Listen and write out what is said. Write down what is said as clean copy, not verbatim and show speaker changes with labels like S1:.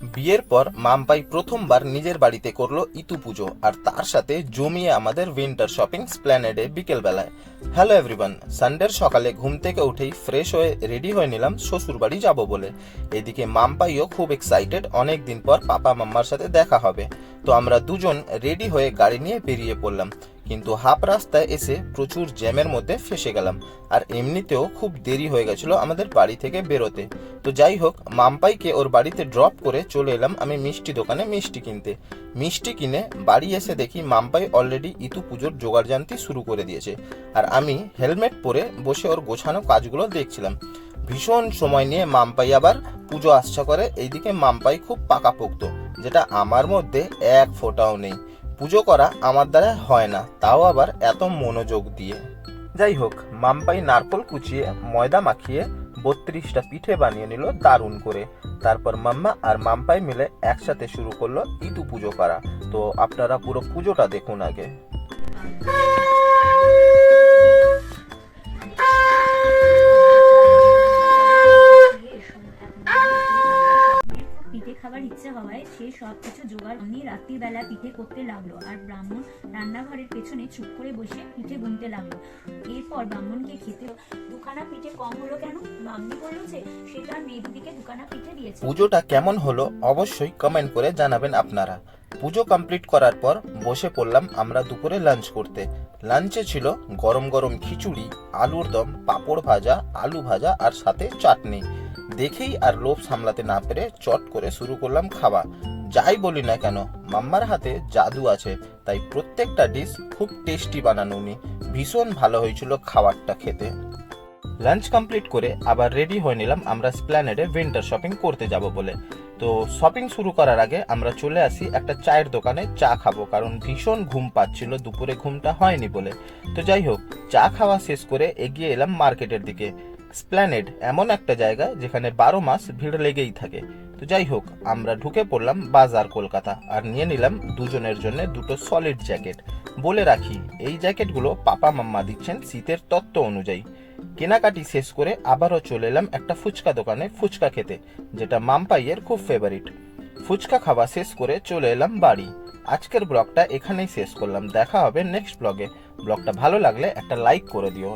S1: বিয়ের পর মাম্পাই প্রথমবার নিজের বাড়িতে করলো ইতু পুজো, আর তার সাথে জমিয়ে আমাদের উইন্টার শপিং স্প্ল্যানেডে বিকেল বেলায়। হ্যালো এভরিওয়ান, সানডের সকালে ঘুম থেকে উঠেই ফ্রেশ হয়ে রেডি হয়ে নিলাম শ্বশুর বাড়ি যাবো বলে। এদিকে মাম্পাইও খুব এক্সাইটেড, অনেক দিন পর পাপা মাম্মার সাথে দেখা হবে। তো আমরা দুজন রেডি হয়ে গাড়ি নিয়ে বেরিয়ে পড়লাম, কিন্তু হাফ রাস্তায় এসে প্রচুর জ্যামের মধ্যে ফেসে গেলাম। আর এমনিতেও খুব দেরি হয়ে গেছিল আমাদের বাড়ি থেকে বেরোতে। তো যাই হোক, মাম্পাইকে ওর বাড়িতে ড্রপ করে চলে এলাম আমি মিষ্টি দোকানে মিষ্টি কিনতে। মিষ্টি কিনে বাড়ি এসে দেখি মাম্পাই অলরেডি ইতু পুজোর জোগাড়জান্তি শুরু করে দিয়েছে, আর আমি হেলমেট পরে বসে ওর গোছানো কাজগুলো দেখছিলাম। ভীষণ সময় নিয়ে মাম্পাই আবার পুজো আচ্ছা করে। এইদিকে মাম্পাই খুব পাকাপোক্ত, যেটা আমার মধ্যে এক ফোঁটাও নেই। পুজো করা আমার দ্বারা হয় না, তাও আবার এত মনোযোগ দিয়ে। যাই হোক, মাম্পাই নারকল কুচিয়ে ময়দা মাখিয়ে 32টা পিঠে বানিয়ে নিল দারুণ করে। তারপর মাম্মা আর মাম্পাই মিলে একসাথে শুরু করলো ইতু পুজো করা। তো আপনারা পুরো পুজোটা দেখুন আগে।
S2: পিঠে খাবার ইচ্ছে হওয়ায় সে সবকিছু জোগাড় নিয়ে রাত্রিবেলা পিঠে করতে লাগলো, আর ব্রাহ্মণ রান্নাঘরের পেছনে চুপ করে বসে পিঠে গুনতে লাগলো। এরপর ব্রাহ্মণকে খেতে দুখানা পিঠে কম হলো কেন? মাম্মি বললো যে সে তার মেয়েদিকে দুখানা পিঠে দিয়েছে।
S1: পুজোটা কেমন হলো অবশ্যই কমেন্ট করে জানাবেন আপনারা। পুজো কমপ্লিট করার পর বসে পড়লাম আমরা দুপুরে লাঞ্চ করতে। লাঞ্চে ছিল গরম গরম খিচুড়ি, আলুর দম, পাঁপড় ভাজা, আলু ভাজা আর সাথে চাটনি। দেখেই আর লোভ সামলাতে না পেরে চট করে শুরু করলাম খাওয়া। যাই বলি না কেন, মাম্মার হাতে জাদু আছে, তাই প্রত্যেকটা ডিশ খুব টেস্টি বানানো উনি। ভীষণ ভালো হয়েছিল খাবারটা খেতে। লাঞ্চ কমপ্লিট করে আবার রেডি হয়ে নিলাম আমরা স্প্ল্যানেডে উইন্টার শপিং করতে যাব বলে। তো শপিং শুরু করার আগে আমরা চলে আসি একটা চায়ের দোকানে চা খাবো, কারণ ভীষণ ঘুম পাচ্ছিল, দুপুরে ঘুমটা হয়নি বলে। তো যাই হোক, চা খাওয়া শেষ করে এগিয়ে এলাম মার্কেটের দিকে। স্প্ল্যানেড এমন একটা জায়গা যেখানে 12 মাস ভিড় লেগেই থাকে। তো যাই হোক, আমরা ঢুকে পড়লাম বাজার কলকাতা, আর নিয়ে নিলাম দুজনের জন্য দুটো সলিড জ্যাকেট। বলে রাখি, এই জ্যাকেটগুলো পাপা মাম্মা দিচ্ছেন শীতের তত্ত্ব অনুযায়ী। কেনাকাটি শেষ করে আবারও চলে এলাম একটা ফুচকা দোকানে ফুচকা খেতে, যেটা মাম্পাইয়ের খুব ফেভারিট। ফুচকা খাওয়া শেষ করে চলে এলাম বাড়ি। আজকের ব্লগটা এখানেই শেষ করলাম, দেখা হবে নেক্সট ব্লগে। ব্লগটা ভালো লাগলে একটা লাইক করে দিও।